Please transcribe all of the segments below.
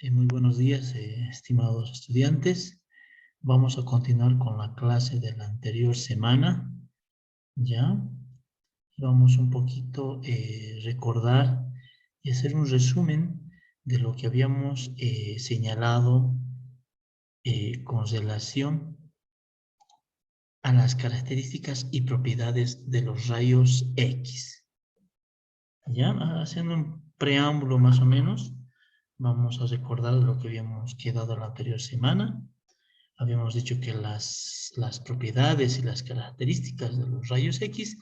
Muy buenos días, estimados estudiantes. Vamos a continuar con la clase de la anterior semana, ¿ya? Vamos un poquito recordar y hacer un resumen de lo que habíamos señalado con relación a las características y propiedades de los rayos X. ¿Ya? Haciendo un preámbulo más o menos, vamos a recordar lo que habíamos quedado la anterior semana. Habíamos dicho que las propiedades y las características de los rayos X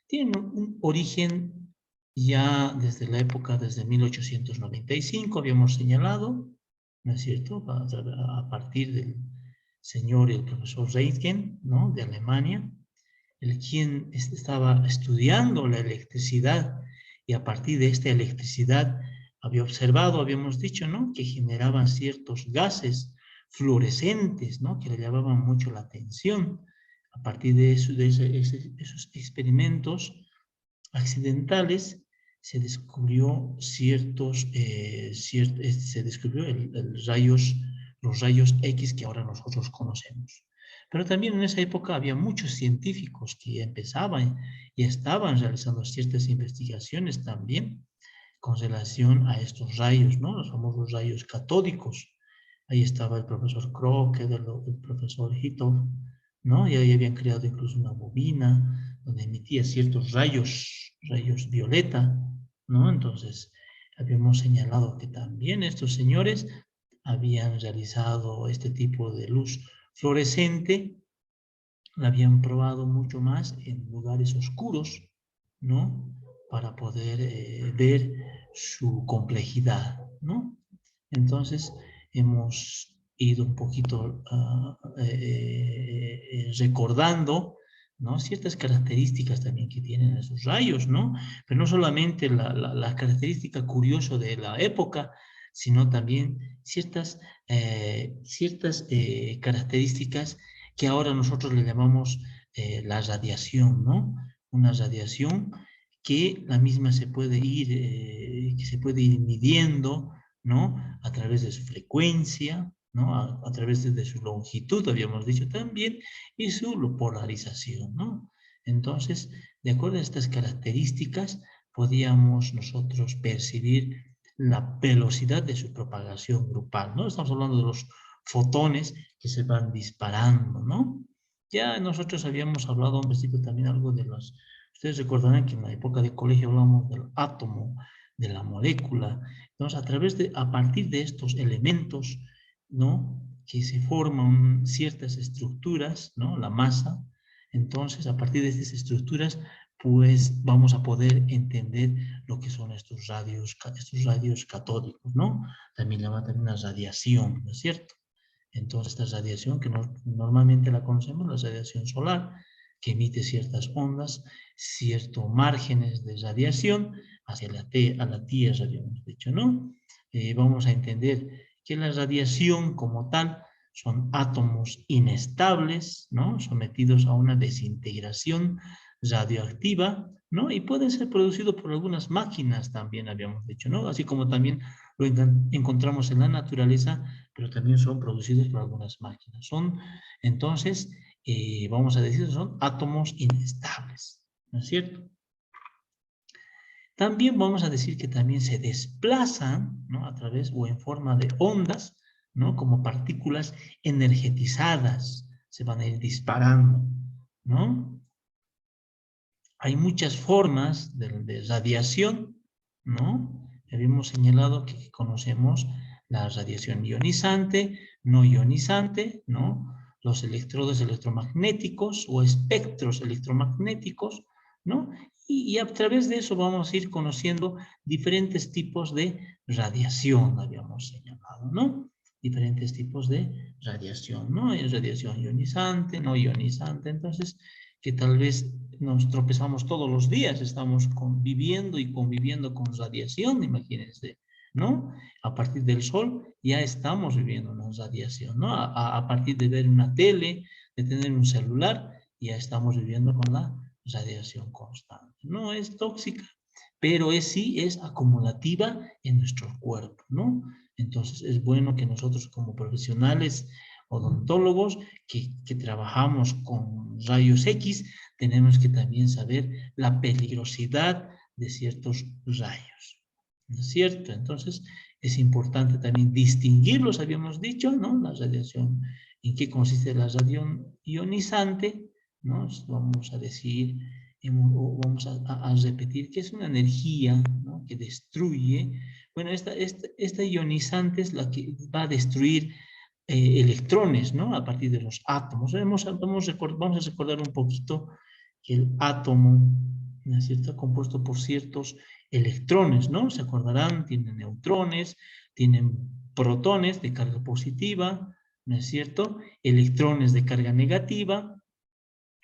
tienen un origen ya desde la época, desde 1895, habíamos señalado, ¿no es cierto?, a partir del señor y el profesor Röntgen, ¿no?, de Alemania, el quien estaba estudiando la electricidad y a partir de esta electricidad había observado, habíamos dicho, ¿no?, que generaban ciertos gases fluorescentes, ¿no?, que le llamaban mucho la atención. A partir de, esos experimentos accidentales se descubrió se descubrió los rayos X que ahora nosotros conocemos. Pero también en esa época había muchos científicos que empezaban y estaban realizando ciertas investigaciones también con relación a estos rayos, ¿no? Los famosos rayos catódicos. Ahí estaba el profesor Kroke, el profesor Hitov, ¿no? Y ahí habían creado incluso una bobina donde emitía ciertos rayos violeta, ¿no? Entonces, habíamos señalado que también estos señores habían realizado este tipo de luz fluorescente, la habían probado mucho más en lugares oscuros, ¿no? Para poder ver su complejidad, ¿no? Entonces, hemos ido un poquito recordando, ¿no?, ciertas características también que tienen esos rayos, ¿no? Pero no solamente la característica curiosa de la época, sino también ciertas características que ahora nosotros le llamamos la radiación, ¿no? Una radiación que la misma que se puede ir midiendo, ¿no?, a través de su frecuencia, ¿no?, a través de su longitud, habíamos dicho también, y su polarización, ¿no? Entonces, de acuerdo a estas características, podíamos nosotros percibir la velocidad de su propagación grupal, ¿no? Estamos hablando de los fotones que se van disparando, ¿no? Ya nosotros habíamos hablado un poquito también algo de los... Ustedes recordarán que en la época de colegio hablamos del átomo, de la molécula. Entonces, a partir de estos elementos, ¿no?, que se forman ciertas estructuras, ¿no?, la masa, entonces, a partir de estas estructuras, pues vamos a poder entender lo que son estos radios catódicos, ¿no? También llaman también una radiación, ¿no es cierto? Entonces, esta radiación que normalmente la conocemos, la radiación solar, que emite ciertas ondas, ciertos márgenes de radiación hacia a la Tierra, habíamos dicho, ¿no? Vamos a entender que la radiación como tal son átomos inestables, ¿no?, sometidos a una desintegración radioactiva, ¿no? Y pueden ser producidos por algunas máquinas también, habíamos dicho, ¿no? Así como también lo encontramos en la naturaleza, pero también son producidos por algunas máquinas. Entonces, vamos a decir, son átomos inestables, ¿no es cierto? También vamos a decir que también se desplazan, ¿no?, a través o en forma de ondas, ¿no?, como partículas energetizadas, se van a ir disparando, ¿no? Hay muchas formas de radiación, ¿no? Habíamos señalado que conocemos la radiación ionizante, no ionizante, ¿no?, los electrodos electromagnéticos o espectros electromagnéticos, ¿no? Y a través de eso vamos a ir conociendo diferentes tipos de radiación, habíamos señalado, ¿no? Diferentes tipos de radiación, ¿no? Hay radiación ionizante, no ionizante, entonces, que tal vez nos tropezamos todos los días, estamos conviviendo y conviviendo con radiación, imagínense, ¿no? A partir del sol ya estamos viviendo una radiación, ¿no? A partir de ver una tele, de tener un celular, ya estamos viviendo con la radiación constante. No es tóxica, pero sí es acumulativa en nuestro cuerpo, ¿no? Entonces es bueno que nosotros como profesionales odontólogos que trabajamos con rayos X, tenemos que también saber la peligrosidad de ciertos rayos, ¿no es cierto? Entonces es importante también distinguirlos, habíamos dicho, ¿no? La radiación, ¿en qué consiste la radiación ionizante? ¿No? Vamos a decir, vamos a repetir que es una energía, ¿no? Que destruye. Bueno, esta ionizante es la que va a destruir electrones, ¿no? A partir de los átomos. Vamos a recordar un poquito que el átomo, ¿no es cierto?, compuesto por ciertos electrones, ¿no? Se acordarán, tienen neutrones, tienen protones de carga positiva, ¿no es cierto?, electrones de carga negativa,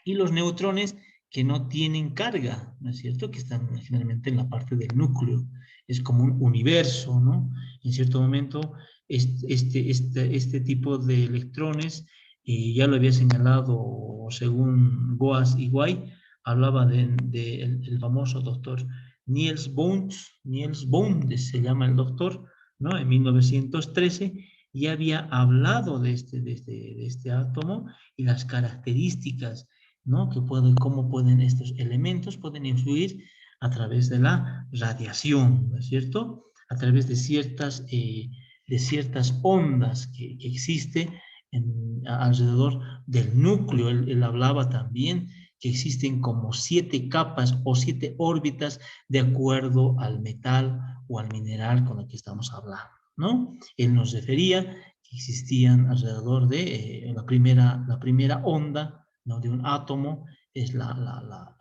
y los neutrones que no tienen carga, ¿no es cierto?, que están generalmente en la parte del núcleo. Es como un universo, ¿no? En cierto momento, este tipo de electrones, ya lo había señalado según Boas y Guay, hablaba el famoso doctor Niels Bohr, se llama el doctor, ¿no? En 1913, ya había hablado de este átomo y las características, ¿no? Cómo pueden estos elementos pueden influir a través de la radiación, ¿no es cierto? A través de ciertas ondas que existen alrededor del núcleo. Él hablaba también que existen como 7 capas o 7 órbitas de acuerdo al metal o al mineral con el que estamos hablando, ¿no? Él nos refería que existían alrededor de la primera onda, ¿no?, de un átomo, es la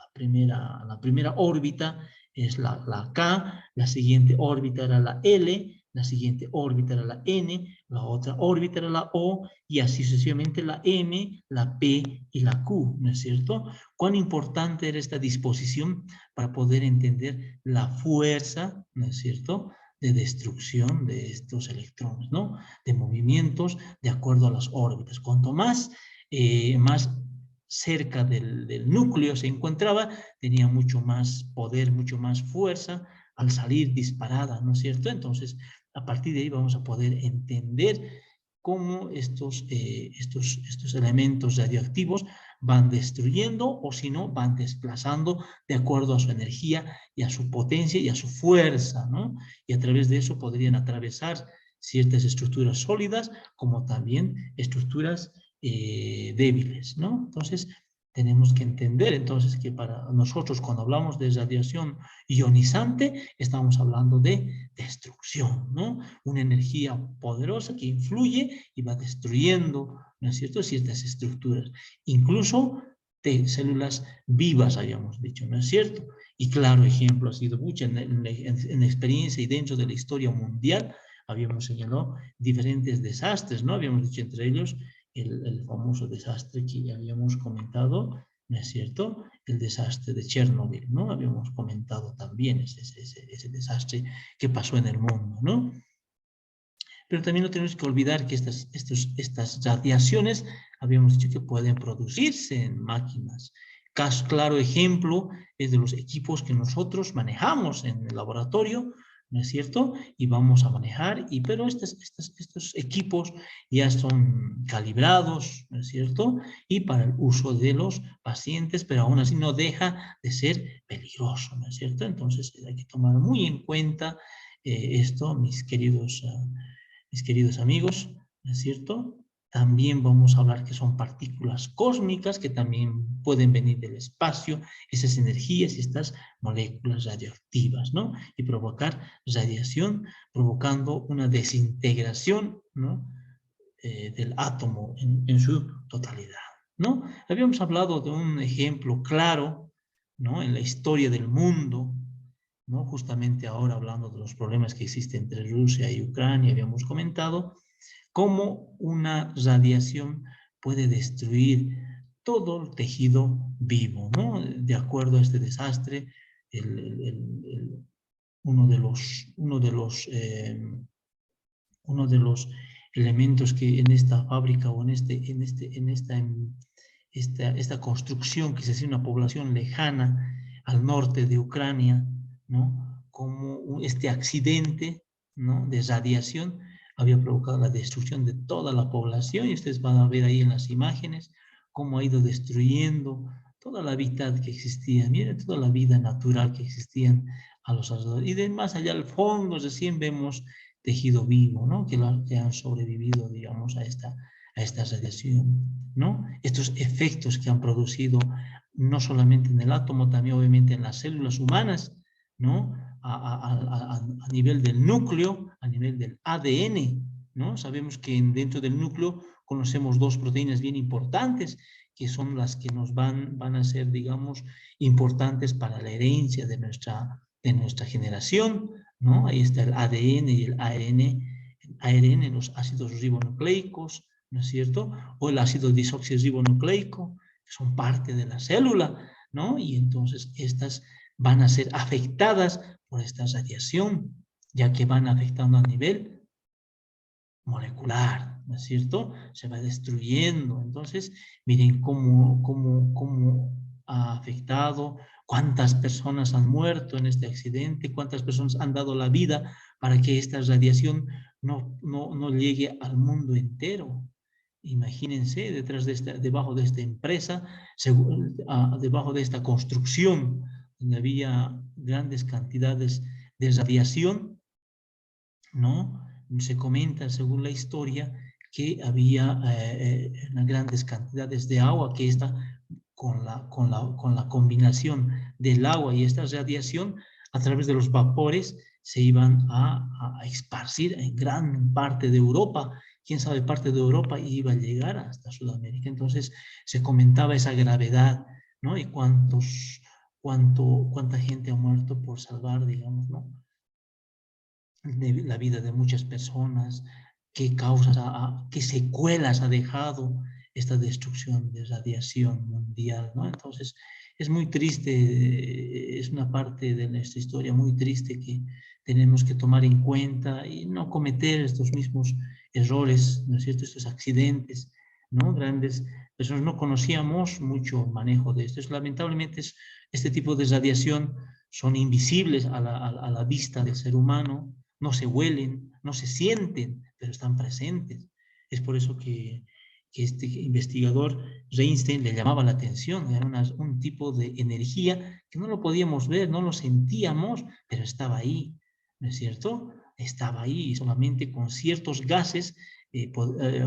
primera órbita, es la K, la siguiente órbita era la L, la siguiente órbita era la N, la otra órbita era la O, y así sucesivamente la M, la P y la Q, ¿no es cierto? Cuán importante era esta disposición para poder entender la fuerza, ¿no es cierto?, de destrucción de estos electrones, ¿no?, de movimientos de acuerdo a las órbitas. Cuanto más cerca del núcleo se encontraba, tenía mucho más poder, mucho más fuerza al salir disparada, ¿no es cierto? Entonces, a partir de ahí vamos a poder entender cómo estos elementos radioactivos van destruyendo, o si no, van desplazando de acuerdo a su energía y a su potencia y a su fuerza, ¿no? Y a través de eso podrían atravesar ciertas estructuras sólidas, como también estructuras débiles, ¿no? Entonces, tenemos que entender entonces que para nosotros, cuando hablamos de radiación ionizante, estamos hablando de destrucción, ¿no? Una energía poderosa que influye y va destruyendo, ¿no es cierto?, ciertas estructuras, incluso de células vivas, habíamos dicho, ¿no es cierto? Y claro ejemplo ha sido mucha en experiencia y dentro de la historia mundial, habíamos señalado diferentes desastres, ¿no? Habíamos dicho entre ellos el famoso desastre que ya habíamos comentado, ¿no es cierto?, el desastre de Chernobyl, ¿no? Habíamos comentado también ese desastre que pasó en el mundo, ¿no? Pero también no tenemos que olvidar que estas radiaciones, habíamos dicho que pueden producirse en máquinas. Claro ejemplo es de los equipos que nosotros manejamos en el laboratorio, ¿no es cierto? Y vamos a manejar, pero estos equipos ya son calibrados, ¿no es cierto?, y para el uso de los pacientes, pero aún así no deja de ser peligroso, ¿no es cierto? Entonces hay que tomar muy en cuenta esto, mis queridos amigos, ¿no es cierto? También vamos a hablar que son partículas cósmicas que también pueden venir del espacio, esas energías y estas moléculas radioactivas, ¿no? Y provocar radiación, provocando una desintegración, ¿no?, del átomo en su totalidad, ¿no? Habíamos hablado de un ejemplo claro, ¿no?, en la historia del mundo, ¿no? Justamente ahora hablando de los problemas que existen entre Rusia y Ucrania, habíamos comentado cómo una radiación puede destruir todo el tejido vivo, ¿no? De acuerdo a este desastre, uno de los elementos que en esta fábrica o esta construcción que se hace en una población lejana al norte de Ucrania, ¿no?, como este accidente, ¿no?, de radiación había provocado la destrucción de toda la población, y ustedes van a ver ahí en las imágenes cómo ha ido destruyendo toda la hábitat que existía, miren toda la vida natural que existían a los alrededores. Y de más allá al fondo recién vemos tejido vivo, ¿no?, que han sobrevivido, digamos, a esta radiación, ¿no? Estos efectos que han producido no solamente en el átomo, también obviamente en las células humanas, ¿no? A nivel del núcleo, a nivel del ADN, ¿no? Sabemos que dentro del núcleo conocemos dos proteínas bien importantes, que son las que nos van a ser, digamos, importantes para la herencia de nuestra generación, ¿no? Ahí está el ADN y el ARN, los ácidos ribonucleicos, ¿no es cierto? O el ácido desoxirribonucleico, que son parte de la célula, ¿no? Y entonces estas van a ser afectadas por esta radiación, ya que van afectando a nivel molecular, ¿no es cierto? Se va destruyendo. Entonces, miren cómo ha afectado, cuántas personas han muerto en este accidente, cuántas personas han dado la vida para que esta radiación no llegue al mundo entero. Imagínense, debajo de esta empresa, debajo de esta construcción, donde había grandes cantidades de radiación, ¿no? Se comenta, según la historia, que había grandes cantidades de agua, que con la combinación del agua y esta radiación, a través de los vapores, se iban a esparcir en gran parte de Europa. Quién sabe, parte de Europa iba a llegar hasta Sudamérica. Entonces se comentaba esa gravedad, ¿no? Y cuánta gente ha muerto por salvar, digamos, ¿no?, la vida de muchas personas, qué causas, qué secuelas ha dejado esta destrucción de radiación mundial, ¿no? Entonces, es muy triste, es una parte de nuestra historia muy triste que tenemos que tomar en cuenta y no cometer estos mismos errores, ¿no es cierto?, estos accidentes, ¿no? Grandes personas no conocíamos mucho manejo de esto. Lamentablemente, este tipo de radiación son invisibles a la vista del ser humano, no se huelen, no se sienten, pero están presentes. Es por eso que este investigador, Reinstein, le llamaba la atención. Era un tipo de energía que no lo podíamos ver, no lo sentíamos, pero estaba ahí, ¿no es cierto? Estaba ahí y solamente con ciertos gases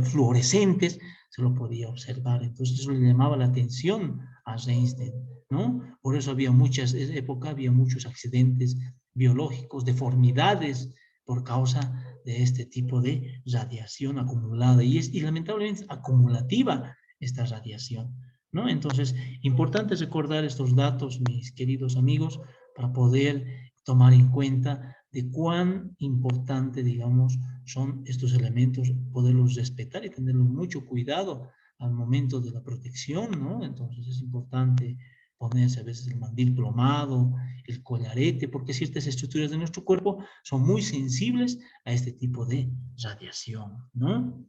fluorescentes se lo podía observar. Entonces eso le llamaba la atención a Reinstein, ¿no? Por eso en esa época había muchos accidentes biológicos, deformidades, por causa de este tipo de radiación acumulada. Y lamentablemente acumulativa esta radiación, ¿no? Entonces, importante recordar estos datos, mis queridos amigos, para poder tomar en cuenta de cuán importante, digamos, son estos elementos, poderlos respetar y tenerlos mucho cuidado al momento de la protección, ¿no? Entonces es importante ponerse a veces el mandil plomado, el collarete, porque ciertas estructuras de nuestro cuerpo son muy sensibles a este tipo de radiación, ¿no?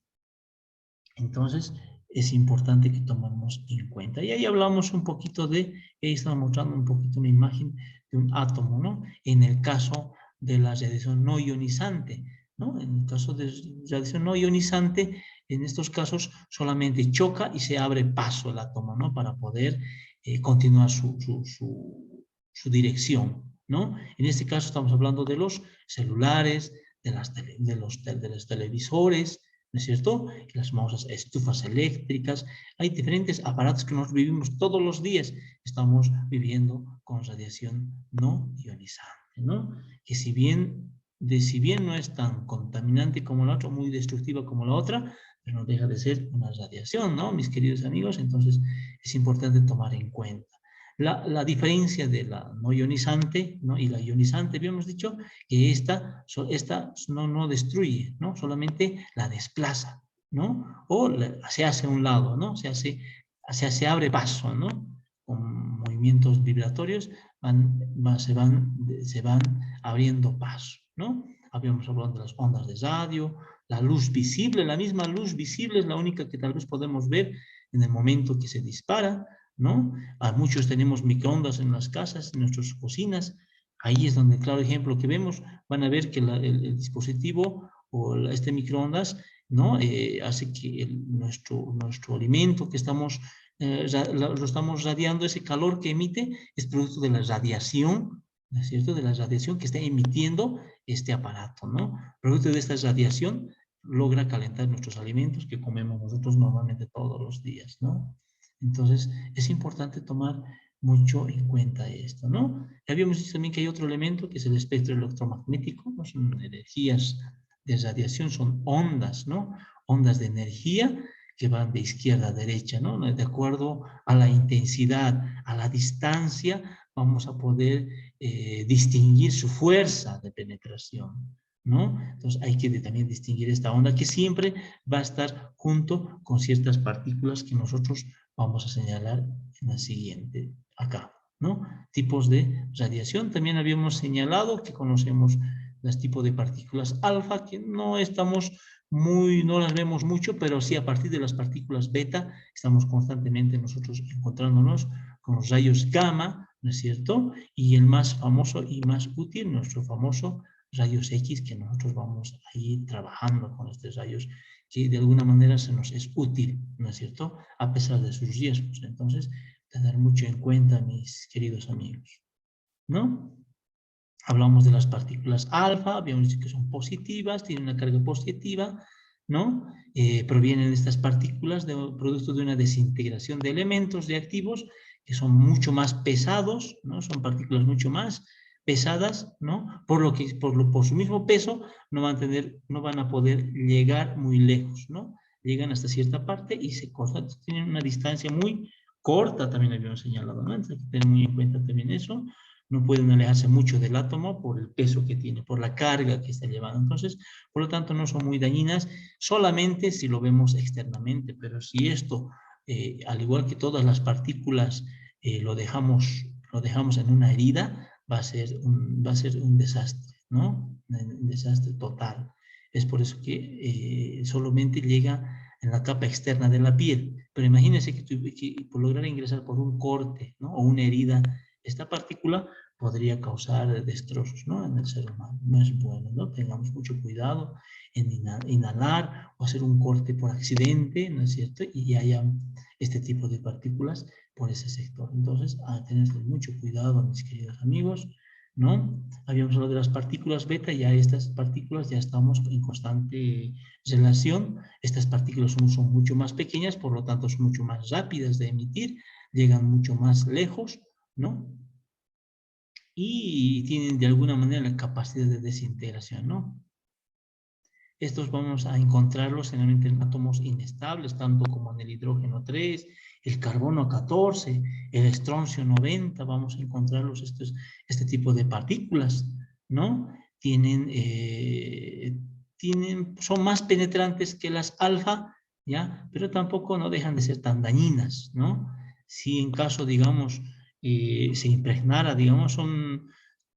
Entonces, es importante que tomemos en cuenta. Y ahí hablamos un poquito ahí estamos mostrando un poquito una imagen de un átomo, ¿no? En el caso de la radiación no ionizante, ¿no? En el caso de radiación no ionizante, en estos casos solamente choca y se abre paso el átomo, ¿no? Para poder continuar su dirección, ¿no? En este caso estamos hablando de los celulares, de los televisores, ¿no es cierto? Las famosas estufas eléctricas. Hay diferentes aparatos que nos vivimos todos los días. Estamos viviendo con radiación no ionizante, ¿no? Que si bien no es tan contaminante como la otra, muy destructiva como la otra, pero no deja de ser una radiación, ¿no, mis queridos amigos? Entonces es importante tomar en cuenta. La diferencia de la no ionizante, ¿no?, y la ionizante, habíamos dicho que esta no destruye, ¿no? Solamente la desplaza, ¿no? O se hace a un lado, ¿no? Se abre paso, ¿no? Con movimientos vibratorios se van abriendo paso, ¿no? Habíamos hablado de las ondas de radio, la luz visible, la misma luz visible es la única que tal vez podemos ver en el momento que se dispara, ¿no? A muchos tenemos microondas en las casas, en nuestras cocinas, Ahí es donde, claro ejemplo que vemos, van a ver que el dispositivo o este microondas, ¿no? Hace que nuestro alimento que estamos, lo estamos radiando, ese calor que emite es producto de la radiación, ¿no es cierto? De la radiación que está emitiendo este aparato, ¿no? Producto de esta radiación logra calentar nuestros alimentos que comemos nosotros normalmente todos los días, ¿no? Entonces, es importante tomar mucho en cuenta esto, ¿no? Ya habíamos dicho también que hay otro elemento que es el espectro electromagnético, no son energías de radiación, son ondas, ¿no? Ondas de energía que van de izquierda a derecha, ¿no? De acuerdo a la intensidad, a la distancia, vamos a poder distinguir su fuerza de penetración, ¿no? Entonces hay que también distinguir esta onda que siempre va a estar junto con ciertas partículas que nosotros vamos a señalar en la siguiente, acá, ¿no? Tipos de radiación. También habíamos señalado que conocemos los tipos de partículas alfa, que no estamos no las vemos mucho, pero sí a partir de las partículas beta estamos constantemente nosotros encontrándonos con los rayos gamma, ¿no es cierto? Y el más famoso y más útil, nuestro famoso rayos X, que nosotros vamos a ir trabajando con estos rayos, que de alguna manera se nos es útil, ¿no es cierto? A pesar de sus riesgos. Entonces, tener mucho en cuenta, mis queridos amigos, ¿no? Hablamos de las partículas alfa, habíamos dicho que son positivas, tienen una carga positiva, ¿no? Provienen de estas partículas producto de una desintegración de elementos reactivos que son mucho más pesados, ¿no? Son partículas mucho más pesadas, ¿no? Por su mismo peso no van a poder llegar muy lejos, ¿no? Llegan hasta cierta parte y se cortan, tienen una distancia muy corta, también habíamos señalado, ¿no? Entonces hay que tener muy en cuenta también eso. No pueden alejarse mucho del átomo por el peso que tiene, por la carga que está llevando. Entonces, por lo tanto, no son muy dañinas solamente si lo vemos externamente, pero si esto, al igual que todas las partículas, lo dejamos en una herida, va a ser un desastre, ¿no? Un desastre total. Es por eso que solamente llega en la capa externa de la piel. Pero imagínense que por lograr ingresar por un corte, ¿no? O una herida, esta partícula podría causar destrozos, ¿no? En el ser humano. No es bueno, ¿no? Tengamos mucho cuidado en inhalar o hacer un corte por accidente, ¿no es cierto? Y haya este tipo de partículas por ese sector. Entonces, a tener mucho cuidado, mis queridos amigos, ¿no? Habíamos hablado de las partículas beta, ya estas partículas ya estamos en constante relación. Estas partículas son mucho más pequeñas, por lo tanto son mucho más rápidas de emitir, llegan mucho más lejos, ¿no? Y tienen de alguna manera la capacidad de desintegración, ¿no? Estos vamos a encontrarlos generalmente en átomos inestables, tanto como en el hidrógeno 3, el carbono 14, el estroncio 90, vamos a encontrarlos este tipo de partículas, ¿no? Son más penetrantes que las alfa, ¿ya? Pero tampoco no dejan de ser tan dañinas, ¿no? Si en caso, digamos, se impregnara, digamos, no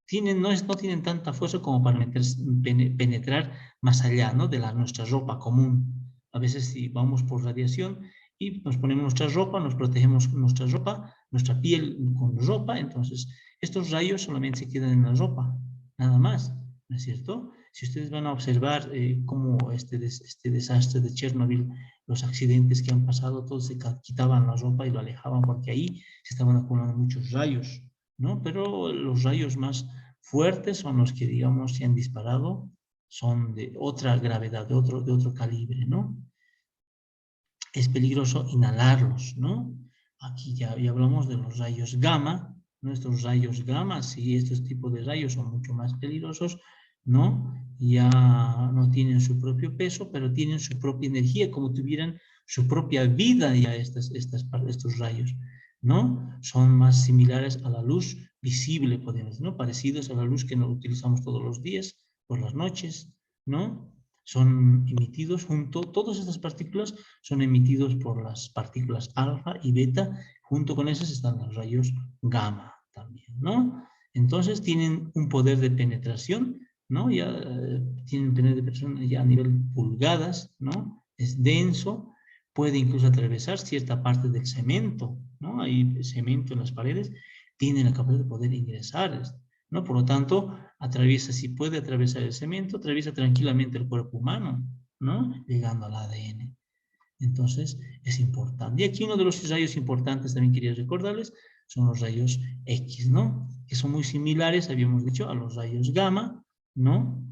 tienen tanta fuerza como para penetrar más allá, ¿no? De nuestra ropa común. A veces si vamos por radiación y nos ponemos nuestra ropa, nos protegemos nuestra ropa, nuestra piel con ropa, entonces estos rayos solamente se quedan en la ropa, nada más, ¿no es cierto? Si ustedes van a observar cómo este desastre de Chernobyl, los accidentes que han pasado, todos se quitaban la ropa y lo alejaban porque ahí se estaban acumulando muchos rayos, ¿no? Pero los rayos más fuertes son los que, digamos, se han disparado, son de otra gravedad, de otro calibre, ¿no? Es peligroso inhalarlos, ¿no? Aquí ya hablamos de los rayos gamma, nuestros rayos gamma, si estos tipos de rayos son mucho más peligrosos, ¿no? Ya no tienen su propio peso, pero tienen su propia energía, como tuvieran su propia vida ya estos rayos, ¿no? Son más similares a la luz visible, podemos decir, ¿no? Parecidos a la luz que no utilizamos todos los días, por las noches, ¿no? Son emitidos todas estas partículas son emitidos por las partículas alfa y beta, junto con esas están los rayos gamma también, ¿no? Entonces tienen un poder de penetración, ¿no? Ya tienen poder de penetración ya a nivel pulgadas, ¿no? Es denso, puede incluso atravesar cierta parte del cemento, ¿no? Hay cemento en las paredes, tienen la capacidad de poder ingresar ¿no? Por lo tanto, atraviesa, si puede atravesar el cemento, atraviesa tranquilamente el cuerpo humano, ¿no? Llegando al ADN. Entonces, es importante. Y aquí uno de los rayos importantes también quería recordarles son los rayos X, ¿no? Que son muy similares, habíamos dicho, a los rayos gamma, ¿no?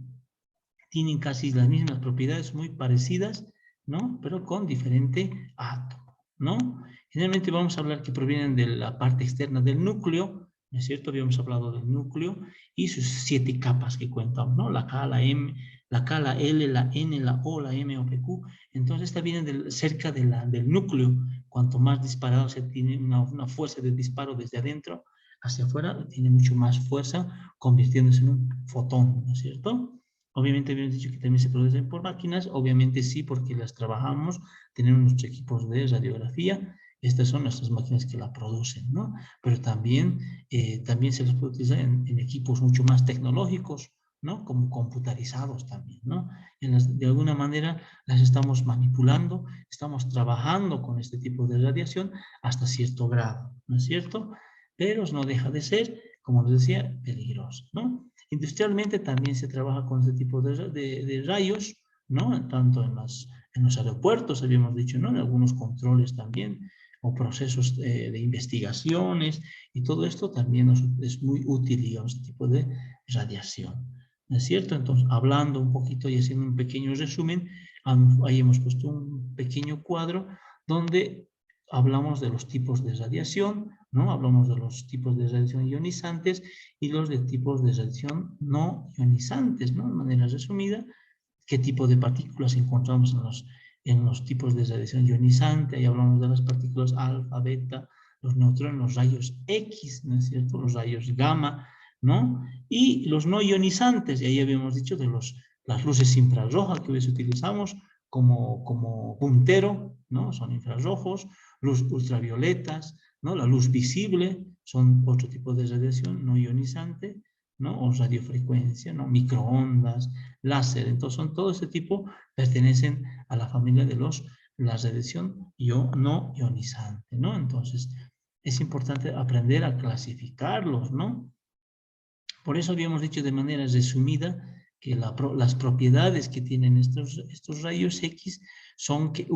Tienen casi las mismas propiedades, muy parecidas, ¿no? Pero con diferente átomo, ¿no? Generalmente vamos a hablar que provienen de la parte externa del núcleo, ¿no es cierto? Habíamos hablado del núcleo y sus 7 capas que cuentan, ¿no? La K, la M, la K, la L, la N, la O, la M, O, P, Q. Entonces, esta viene cerca del núcleo. Cuanto más disparado se tiene una fuerza de disparo desde adentro hacia afuera, tiene mucho más fuerza, convirtiéndose en un fotón, ¿no es cierto? Obviamente habíamos dicho que también se producen por máquinas, obviamente sí, porque las trabajamos, tenemos nuestros equipos de radiografía, estas son nuestras máquinas que la producen, ¿no? Pero también se las puede utilizar en equipos mucho más tecnológicos, ¿no? Como computarizados también, ¿no? De alguna manera las estamos manipulando, estamos trabajando con este tipo de radiación hasta cierto grado, ¿no es cierto? Pero no deja de ser, como les decía, peligroso, ¿no? Industrialmente también se trabaja con este tipo de rayos, ¿no? Tanto en los aeropuertos, habíamos dicho, ¿no? En algunos controles también, o procesos de investigaciones, y todo esto también es muy útil, digamos, este tipo de radiación. ¿No es cierto? Entonces, hablando un poquito y haciendo un pequeño resumen, ahí hemos puesto un pequeño cuadro donde hablamos de los tipos de radiación, ¿no? Hablamos de los tipos de radiación ionizantes y los de tipos de radiación no ionizantes, ¿no? De manera resumida, qué tipo de partículas encontramos en los tipos de radiación ionizante. Ahí hablamos de las partículas alfa, beta, los neutrones, los rayos X, ¿no es cierto? Los rayos gamma, ¿no? Y los no ionizantes, y ahí habíamos dicho de las luces infrarrojas que hoy utilizamos como puntero, ¿no? Son infrarrojos, luz ultravioletas, ¿no? La luz visible son otro tipo de radiación no ionizante, ¿no? O radiofrecuencia, ¿no? Microondas, láser. Entonces, todo este tipo pertenecen a la familia de la radiación no ionizante, ¿no? Entonces, es importante aprender a clasificarlos, ¿no? Por eso habíamos dicho de manera resumida que las propiedades que tienen estos rayos X son que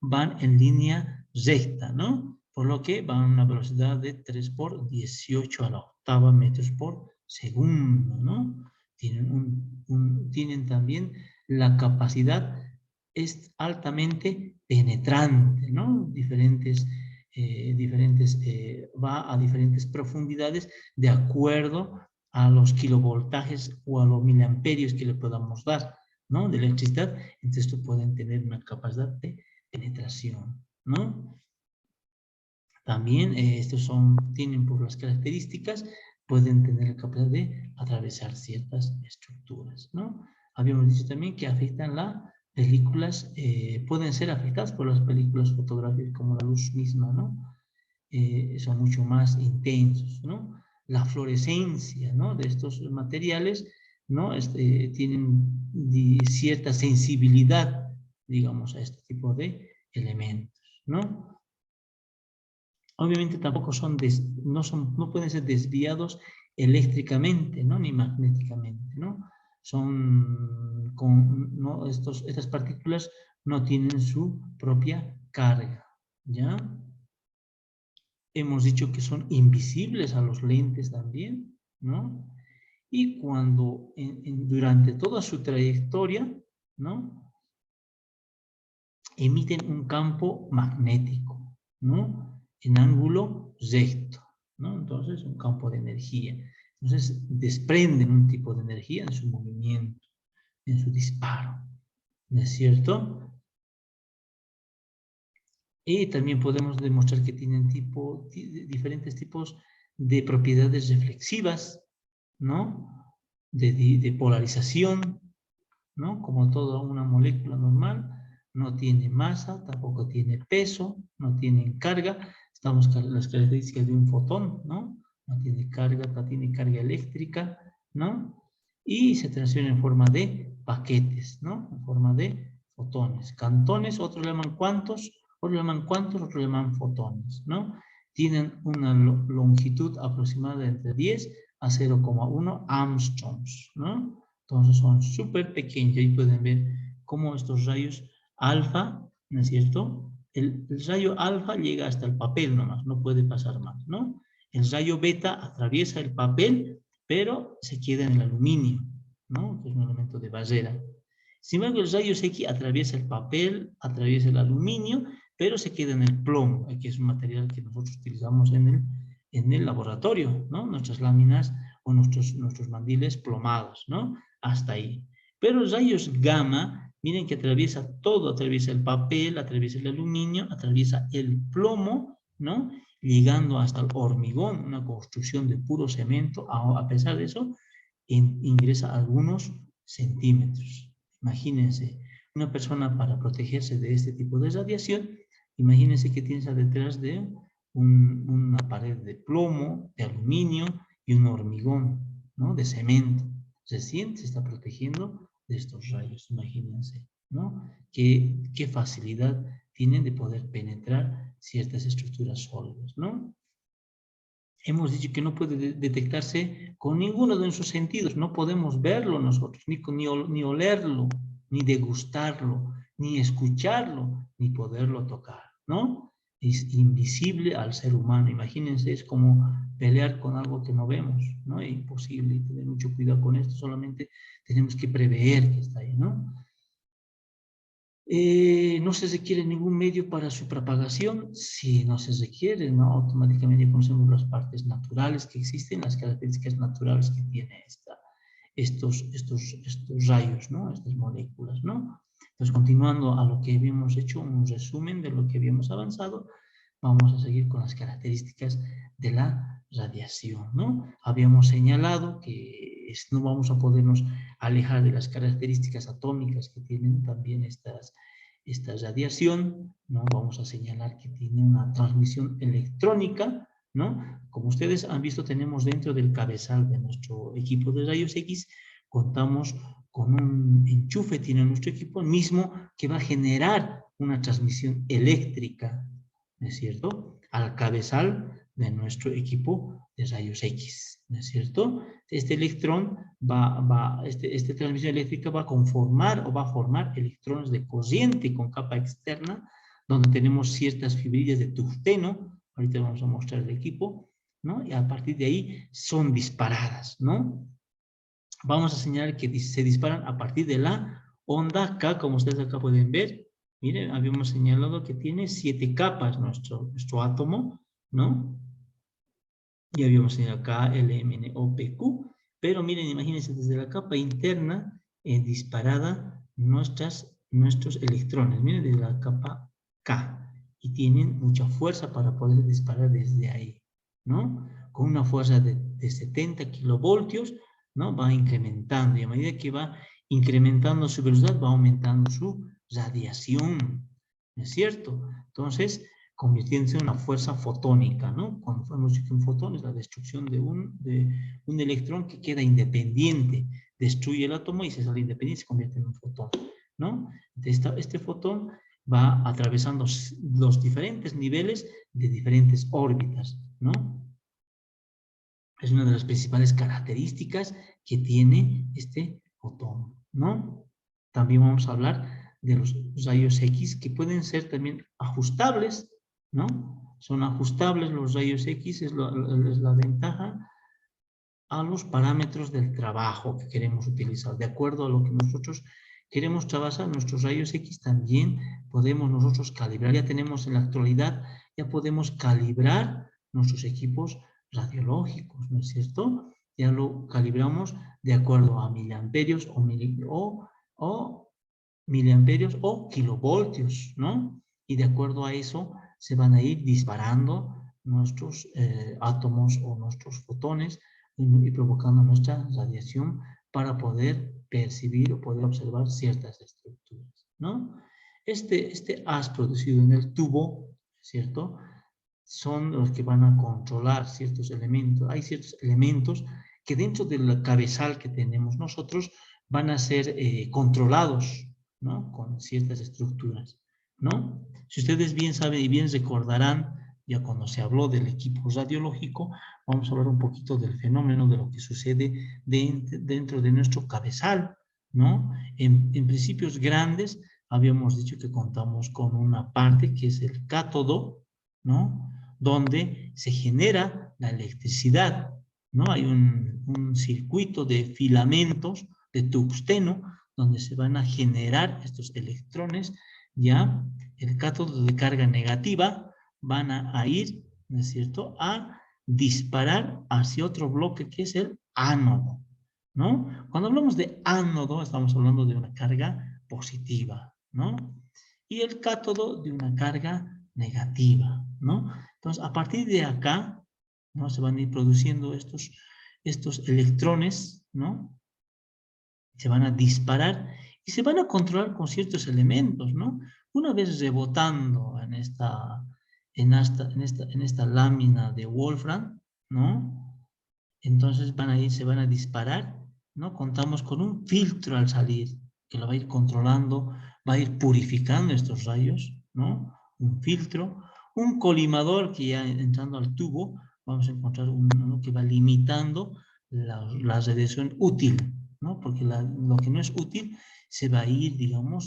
van en línea recta, ¿no? Por lo que van a una velocidad de 3 por 18 a la octava metros por segundo, ¿no? Tienen también la capacidad, es altamente penetrante, ¿no? Va a diferentes profundidades de acuerdo a los kilovoltajes o a los miliamperios que le podamos dar, ¿no? De electricidad. Entonces, esto pueden tener una capacidad de penetración, ¿no? También tienen por las características, pueden tener la capacidad de atravesar ciertas estructuras, ¿no? Habíamos dicho también que afectan las películas, pueden ser afectadas por las películas fotográficas como la luz misma, ¿no? Son mucho más intensos, ¿no? La fluorescencia, ¿no? De estos materiales, ¿no? Tienen cierta sensibilidad, digamos, a este tipo de elementos, ¿no? Obviamente tampoco no pueden ser desviados eléctricamente, ¿no? Ni magnéticamente, ¿no? ¿No? Estas partículas no tienen su propia carga, ¿ya? Hemos dicho que son invisibles a los lentes también, ¿no? Y durante toda su trayectoria, ¿no? Emiten un campo magnético, ¿no? En ángulo recto, ¿no? Entonces, un campo de energía. Entonces, desprenden un tipo de energía en su movimiento, en su disparo, ¿no es cierto? Y también podemos demostrar que tienen diferentes tipos de propiedades reflexivas, ¿no? De polarización, ¿no? Como toda una molécula normal, no tiene masa, tampoco tiene peso, no tiene carga. Estamos con las características de un fotón, ¿no? No tiene carga, no tiene carga eléctrica, ¿no? Y se transfiere en forma de paquetes, ¿no? En forma de fotones. Cantones, otros le llaman cuantos, otros le llaman fotones, ¿no? Tienen una longitud aproximada de entre 10 a 0,1 angstroms, ¿no? Entonces son súper pequeños. Ahí pueden ver cómo estos rayos alfa, ¿no es cierto? El rayo alfa llega hasta el papel nomás, no puede pasar más, ¿no? El rayo beta atraviesa el papel, pero se queda en el aluminio, ¿no? Que es un elemento de barrera. Sin embargo, el rayo X atraviesa el papel, atraviesa el aluminio, pero se queda en el plomo, que es un material que nosotros utilizamos en el laboratorio, ¿no? Nuestras láminas o nuestros mandiles plomados, ¿no? Hasta ahí. Pero los rayos gamma, miren que atraviesa todo, atraviesa el papel, atraviesa el aluminio, atraviesa el plomo, ¿no? Llegando hasta el hormigón, una construcción de puro cemento, a pesar de eso, ingresa algunos centímetros. Imagínense, una persona para protegerse de este tipo de radiación, imagínense que tienes detrás de una pared de plomo, de aluminio y un hormigón, ¿no? De cemento. Recién se está protegiendo de estos rayos, imagínense, ¿no? Qué facilidad tienen de poder penetrar ciertas estructuras sólidas, ¿no? Hemos dicho que no puede detectarse con ninguno de nuestros sentidos, no podemos verlo nosotros, ni olerlo, ni degustarlo, ni escucharlo, ni poderlo tocar, ¿no? Es invisible al ser humano. Imagínense, es como pelear con algo que no vemos, ¿no? Es imposible, y tener mucho cuidado con esto, solamente tenemos que prever que está ahí, ¿no? No se requiere ningún medio para su propagación. Si no se requiere, ¿no? Automáticamente conocemos las partes naturales que existen, las características naturales que tiene estos rayos, ¿no? Estas moléculas, ¿no? Entonces, continuando a lo que habíamos hecho, un resumen de lo que habíamos avanzado, vamos a seguir con las características de la radiación, ¿no? Habíamos señalado que no vamos a podernos alejar de las características atómicas que tienen también esta radiación, ¿no? Vamos a señalar que tiene una transmisión electrónica, ¿no? Como ustedes han visto, tenemos dentro del cabezal de nuestro equipo de rayos X, contamos con un enchufe, tiene nuestro equipo mismo, que va a generar una transmisión eléctrica, ¿no es cierto?, al cabezal de nuestro equipo de rayos X, ¿no es cierto? Este electrón esta transmisión eléctrica va a conformar o va a formar electrones de corriente con capa externa, donde tenemos ciertas fibrillas de tungsteno, ahorita vamos a mostrar el equipo, ¿no? Y a partir de ahí son disparadas, ¿no? Vamos a señalar que se disparan a partir de la onda K, como ustedes acá pueden ver. Miren, habíamos señalado que tiene 7 capas nuestro átomo, ¿no? Y habíamos señalado K, L, M, N, O, P, Q. Pero miren, imagínense desde la capa interna disparada nuestros electrones. Miren, desde la capa K. Y tienen mucha fuerza para poder disparar desde ahí, ¿no? Con una fuerza de 70 kilovoltios, ¿no? Va incrementando. Y a medida que va incrementando su velocidad, va aumentando su radiación. ¿No es cierto? Entonces, convirtiéndose en una fuerza fotónica, ¿no? Cuando hemos dicho que un fotón es la destrucción de un electrón que queda independiente, destruye el átomo y se sale independiente y se convierte en un fotón, ¿no? Este fotón va atravesando los diferentes niveles de diferentes órbitas, ¿no? Es una de las principales características que tiene este fotón, ¿no? También vamos a hablar de los rayos X que pueden ser también ajustables, ¿no? Son ajustables los rayos X, es la ventaja a los parámetros del trabajo que queremos utilizar. De acuerdo a lo que nosotros queremos trabajar, nuestros rayos X también podemos nosotros calibrar. Ya tenemos en la actualidad, ya podemos calibrar nuestros equipos radiológicos, ¿no es cierto? Ya lo calibramos de acuerdo a miliamperios o miliamperios o kilovoltios, ¿no? Y de acuerdo a eso se van a ir disparando nuestros átomos o nuestros fotones y provocando nuestra radiación para poder percibir o poder observar ciertas estructuras, ¿no? Este haz producido en el tubo, ¿cierto?, son los que van a controlar ciertos elementos. Hay ciertos elementos que dentro del cabezal que tenemos nosotros van a ser controlados, ¿no?, con ciertas estructuras, ¿no? Si ustedes bien saben y bien recordarán, Ya cuando se habló del equipo radiológico, vamos a hablar un poquito del fenómeno de lo que sucede dentro de nuestro cabezal, ¿no? En principios grandes, habíamos dicho que contamos con una parte que es el cátodo, ¿no? Donde se genera la electricidad, ¿no? Hay un circuito de filamentos de tungsteno donde se van a generar estos electrones, ya el cátodo de carga negativa van a ir, ¿no es cierto?, a disparar hacia otro bloque que es el ánodo, ¿no? Cuando hablamos de ánodo estamos hablando de una carga positiva, ¿no? Y el cátodo de una carga negativa, ¿no? Entonces, a partir de acá, ¿no?, se van a ir produciendo estos electrones, ¿no? Se van a disparar y se van a controlar con ciertos elementos, ¿no? Una vez rebotando en esta lámina de Wolfram, ¿no? Entonces se van a disparar, ¿no? Contamos con un filtro al salir, que lo va a ir controlando, va a ir purificando estos rayos, ¿no? Un filtro, un colimador que ya entrando al tubo, vamos a encontrar uno que va limitando la radiación útil, ¿no? Porque lo que no es útil se va a ir, digamos,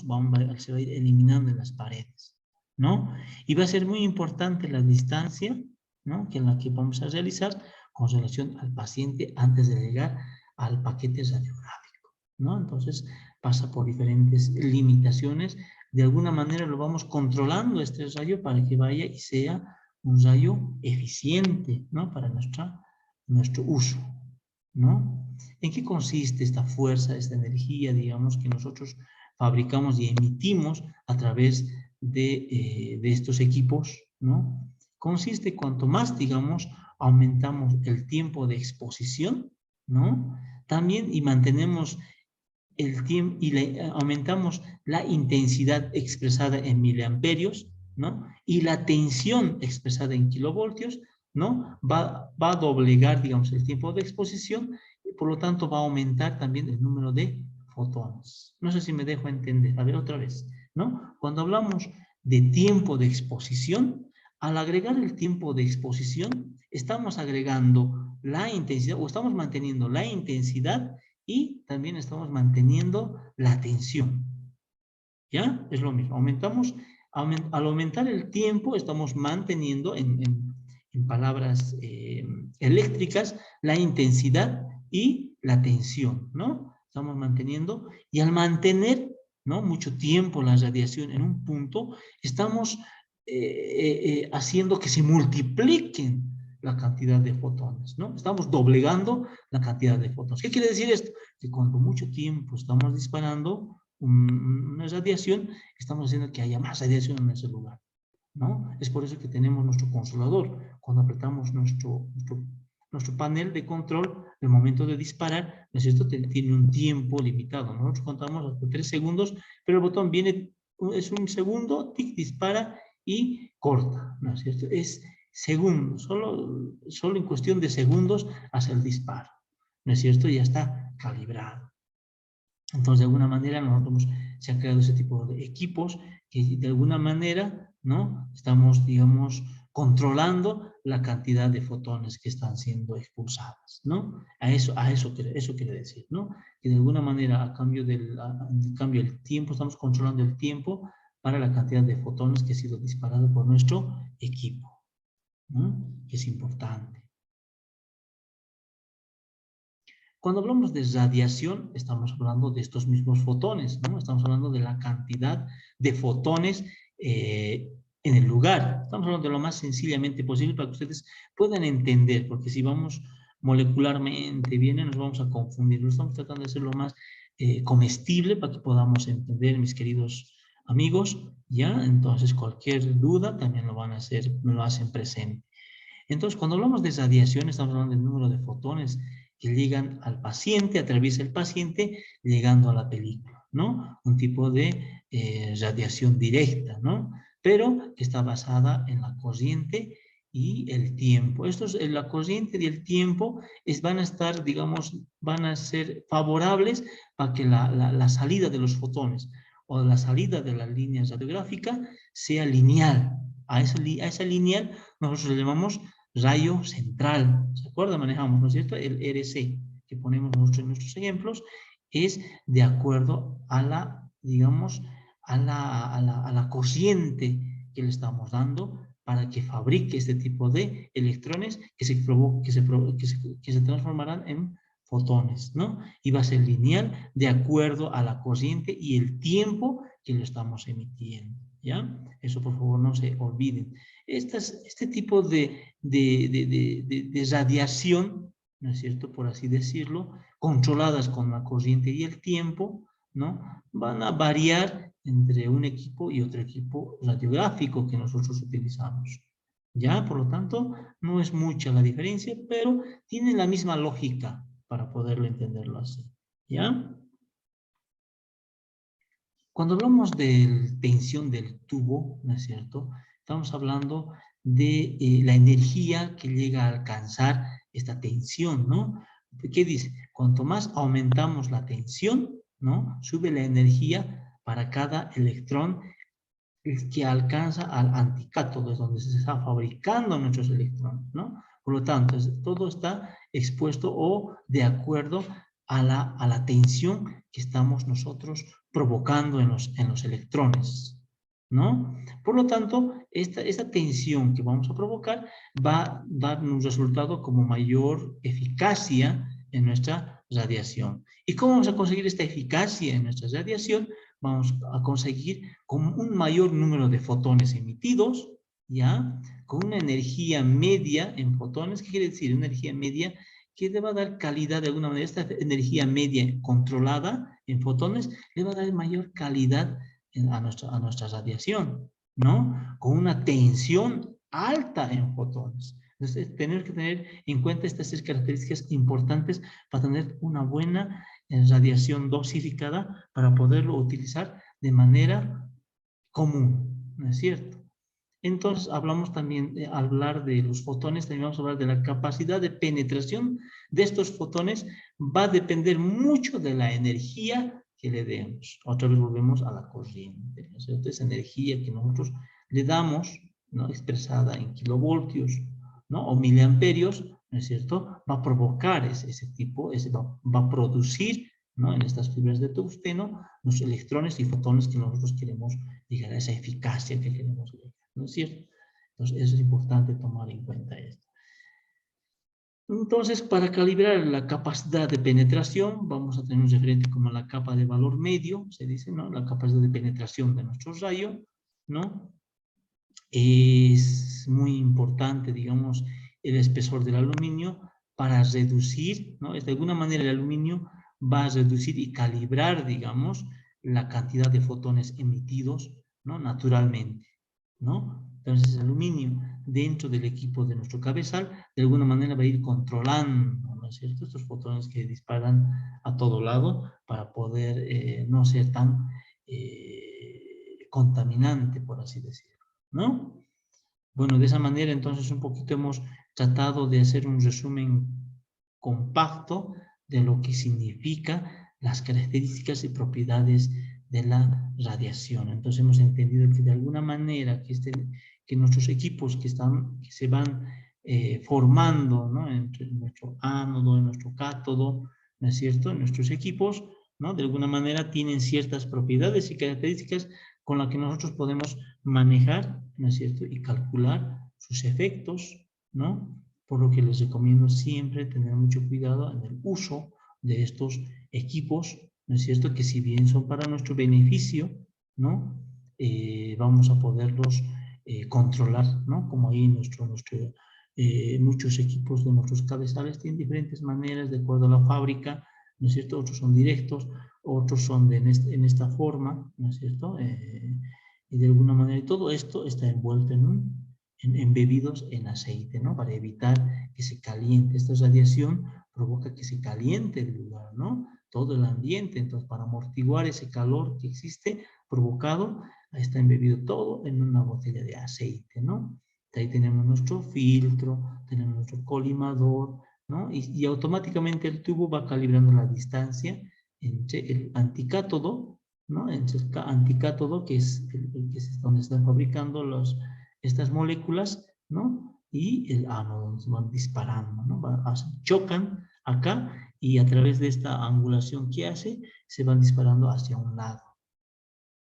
se va a ir eliminando en las paredes, ¿no? Y va a ser muy importante la distancia, ¿no?, que en la que vamos a realizar con relación al paciente antes de llegar al paquete radiográfico, ¿no? Entonces pasa por diferentes limitaciones. De alguna manera lo vamos controlando este rayo para que vaya y sea un rayo eficiente, ¿no?, para nuestro uso, ¿no? ¿En qué consiste esta fuerza, esta energía, digamos, que nosotros fabricamos y emitimos a través de estos equipos, ¿no? Consiste cuanto más, digamos, aumentamos el tiempo de exposición, ¿no? También y mantenemos el tiempo y aumentamos la intensidad expresada en miliamperios, ¿no? Y la tensión expresada en kilovoltios, ¿no? Va a doblegar, digamos, el tiempo de exposición y por lo tanto va a aumentar también el número de fotones. No sé si me dejo entender. A ver, otra vez, ¿no? Cuando hablamos de tiempo de exposición, al agregar el tiempo de exposición, estamos agregando la intensidad o estamos manteniendo la intensidad y también estamos manteniendo la tensión. ¿Ya? Es lo mismo. Al aumentar el tiempo, estamos manteniendo en palabras eléctricas la intensidad y la tensión, ¿no? Estamos manteniendo, y al mantener, ¿no?, mucho tiempo la radiación en un punto, estamos haciendo que se multipliquen la cantidad de fotones, ¿no? Estamos doblegando la cantidad de fotones. ¿Qué quiere decir esto? Que cuando mucho tiempo estamos disparando una radiación, estamos haciendo que haya más radiación en ese lugar, ¿no? Es por eso que tenemos nuestro consolador. Cuando apretamos nuestro panel de control, el momento de disparar, ¿no es cierto?, tiene un tiempo limitado. Nosotros contamos hasta 3 segundos, pero el botón es un segundo, tic, dispara y corta, ¿no es cierto? Es segundos, solo en cuestión de segundos hace el disparo, ¿no es cierto? Ya está calibrado. Entonces, de alguna manera, se han creado ese tipo de equipos que de alguna manera, ¿no?, estamos, digamos, controlando la cantidad de fotones que están siendo expulsadas, ¿no? Eso quiere decir, ¿no? Que de alguna manera, a cambio del tiempo, estamos controlando el tiempo para la cantidad de fotones que ha sido disparado por nuestro equipo, ¿no? Que es importante. Cuando hablamos de radiación, estamos hablando de estos mismos fotones, ¿no? Estamos hablando de la cantidad de fotones en el lugar. Estamos hablando de lo más sencillamente posible para que ustedes puedan entender, porque si vamos molecularmente bien, nos vamos a confundir. Lo estamos tratando de hacer lo más comestible para que podamos entender, mis queridos amigos, ¿ya? Entonces, cualquier duda también me lo hacen presente. Entonces, cuando hablamos de radiación, estamos hablando del número de fotones que llegan al paciente, atraviesa el paciente, llegando a la película, ¿no? Un tipo de radiación directa, ¿no? Pero que está basada en la corriente y el tiempo. La corriente y el tiempo van a estar, digamos, van a ser favorables para que la salida de los fotones o la salida de la línea radiográfica sea lineal a esa lineal nosotros le llamamos rayo central. ¿Se acuerda? Manejamos, ¿no es cierto? El RC que ponemos nosotros en nuestros ejemplos es de acuerdo a la, digamos, a la corriente que le estamos dando para que fabrique este tipo de electrones que se transformarán en fotones, ¿no? Y va a ser lineal de acuerdo a la corriente y el tiempo que lo estamos emitiendo, ¿ya? Eso por favor no se olviden. Este tipo de radiación, ¿no es cierto? Por así decirlo, controladas con la corriente y el tiempo, ¿no? Van a variar entre un equipo y otro equipo radiográfico que nosotros utilizamos. ¿Ya? Por lo tanto, no es mucha la diferencia, pero tiene la misma lógica para poderlo entenderlo así. ¿Ya? Cuando hablamos de tensión del tubo, ¿no es cierto? Estamos hablando de la energía que llega a alcanzar esta tensión, ¿no? ¿Qué dice? Cuanto más aumentamos la tensión, ¿no? Sube la energía para cada electrón que alcanza al anticátodo, es donde se está fabricando nuestros electrones, ¿no? Por lo tanto, todo está expuesto o de acuerdo a la tensión que estamos nosotros provocando en los electrones, ¿no? Por lo tanto, esta tensión que vamos a provocar va a dar un resultado como mayor eficacia en nuestra radiación. ¿Y cómo vamos a conseguir esta eficacia en nuestra radiación? Vamos a conseguir con un mayor número de fotones emitidos, ¿ya? Con una energía media en fotones. ¿Qué quiere decir? Una energía media que le va a dar calidad de alguna manera. Esta energía media controlada en fotones le va a dar mayor calidad a nuestra radiación, ¿no? Con una tensión alta en fotones. Entonces, tener que tener en cuenta estas tres características importantes para tener una buena radiación dosificada para poderlo utilizar de manera común, ¿no es cierto? Entonces, hablamos también, al hablar de los fotones, también vamos a hablar de la capacidad de penetración de estos fotones. Va a depender mucho de la energía que le demos. Otra vez volvemos a la corriente, ¿no es cierto? Esa energía que nosotros le damos, ¿no? Expresada en kilovoltios, ¿no? O miliamperios, ¿no es cierto? Va a provocar ese tipo, va a producir, ¿no? En estas fibras de tungsteno, los electrones y fotones que nosotros queremos llegar a esa eficacia que queremos llegar. ¿No es cierto? Entonces, eso es importante tomar en cuenta esto. Entonces, para calibrar la capacidad de penetración, vamos a tener un referente como la capa de valor medio, se dice, ¿no? La capacidad de penetración de nuestro rayo, ¿no? Es muy importante, digamos, el espesor del aluminio para reducir, ¿no? De alguna manera el aluminio va a reducir y calibrar, digamos, la cantidad de fotones emitidos, ¿no? Naturalmente, ¿no? Entonces el aluminio dentro del equipo de nuestro cabezal, de alguna manera va a ir controlando, ¿no es cierto? Estos fotones que disparan a todo lado para poder no ser tan contaminante, por así decirlo, ¿no? Bueno, de esa manera entonces un poquito hemos tratado de hacer un resumen compacto de lo que significa las características y propiedades de la radiación. Entonces hemos entendido que de alguna manera que nuestros equipos que se van formando, ¿no? Entre nuestro ánodo y nuestro cátodo, ¿no es cierto? Nuestros equipos, ¿no? De alguna manera tienen ciertas propiedades y características con las que nosotros podemos manejar, ¿no es cierto? Y calcular sus efectos, ¿no? Por lo que les recomiendo siempre tener mucho cuidado en el uso de estos equipos, ¿no es cierto? Que si bien son para nuestro beneficio, ¿no? Vamos a poderlos controlar, ¿no? Como ahí muchos equipos de nuestros cabezales tienen diferentes maneras de acuerdo a la fábrica, ¿no es cierto? Otros son directos, otros son en esta forma, ¿no es cierto? Y de alguna manera todo esto está envuelto embebidos en aceite, ¿no? Para evitar que se caliente. Esta radiación provoca que se caliente el lugar, ¿no? Todo el ambiente. Entonces, para amortiguar ese calor que existe provocado, está embebido todo en una botella de aceite, ¿no? Ahí tenemos nuestro filtro, tenemos nuestro colimador, ¿no? Y automáticamente el tubo va calibrando la distancia entre el anticátodo, ¿no? Entre el anticátodo, que es donde están fabricando estas moléculas, ¿no? Y el ánodo se van disparando, ¿no? Chocan acá y a través de esta angulación que hace, se van disparando hacia un lado.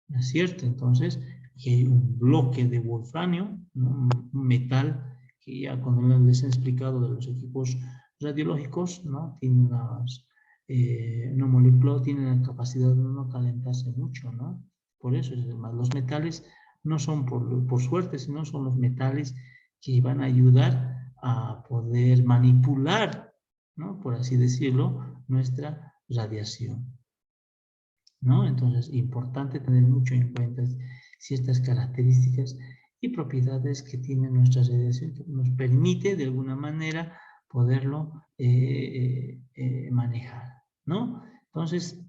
¿No es cierto? Entonces, aquí hay un bloque de wolframio, ¿no? Un metal que ya cuando les he explicado de los equipos radiológicos, ¿no? Tiene una molécula tiene la capacidad de no calentarse mucho, ¿no? Por eso, los metales no son por suerte, sino son los metales que van a ayudar a poder manipular, ¿no? Por así decirlo, nuestra radiación, ¿no? Entonces, importante tener mucho en cuenta ciertas características y propiedades que tiene nuestra radiación, que nos permite de alguna manera poderlo manejar, ¿no? Entonces,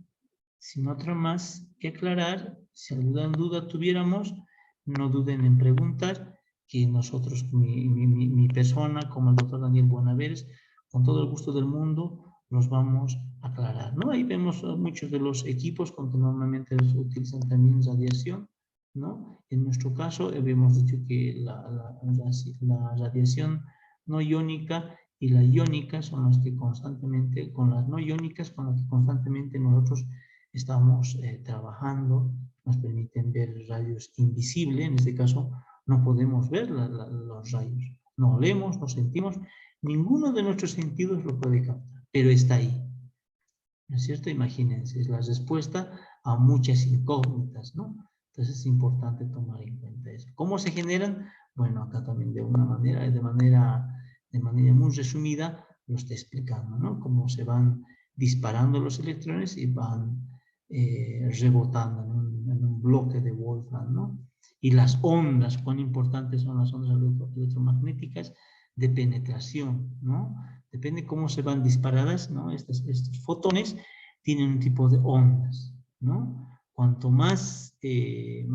sin otro más que aclarar, si alguna duda tuviéramos, no duden en preguntar, que nosotros, mi persona, como el doctor Daniel Buenaveres, con todo el gusto del mundo, nos vamos a aclarar, ¿no? Ahí vemos muchos de los equipos con que normalmente utilizan también radiación, ¿no? En nuestro caso, habíamos dicho que la radiación no iónica y la iónica son las que constantemente, con las no iónicas, con las que constantemente nosotros estamos trabajando, nos permiten ver rayos invisibles, en este caso no podemos ver los rayos, no olemos, no sentimos, ninguno de nuestros sentidos lo puede captar, pero está ahí, ¿no es cierto? Imagínense, es la respuesta a muchas incógnitas, ¿no? Entonces es importante tomar en cuenta eso. ¿Cómo se generan? Bueno, acá también de manera muy resumida lo está explicando, ¿no? Cómo se van disparando los electrones y van rebotando en un bloque de Wolfram, ¿no? Y las ondas, cuán importantes son las ondas electromagnéticas de penetración, ¿no? Depende cómo se van disparadas, ¿no? Estos fotones tienen un tipo de ondas, ¿no? Cuanto más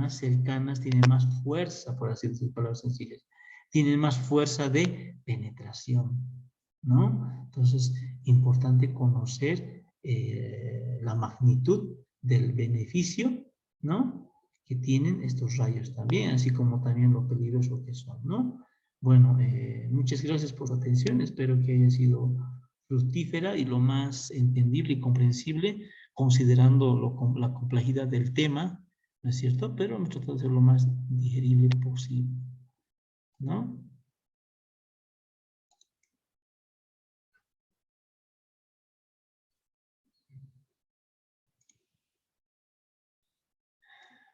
cercanas, tienen más fuerza, por así decir, palabras sencillas, tienen más fuerza de penetración, ¿no? Entonces, importante conocer la magnitud del beneficio, ¿no? Que tienen estos rayos también, así como también lo peligroso que son, ¿no? Bueno, muchas gracias por su atención, espero que haya sido fructífera y lo más entendible y comprensible, considerando la complejidad del tema, ¿no es cierto? Pero hemos tratado de ser lo más digerible posible, ¿no?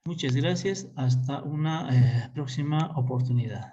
Muchas gracias, hasta una próxima oportunidad.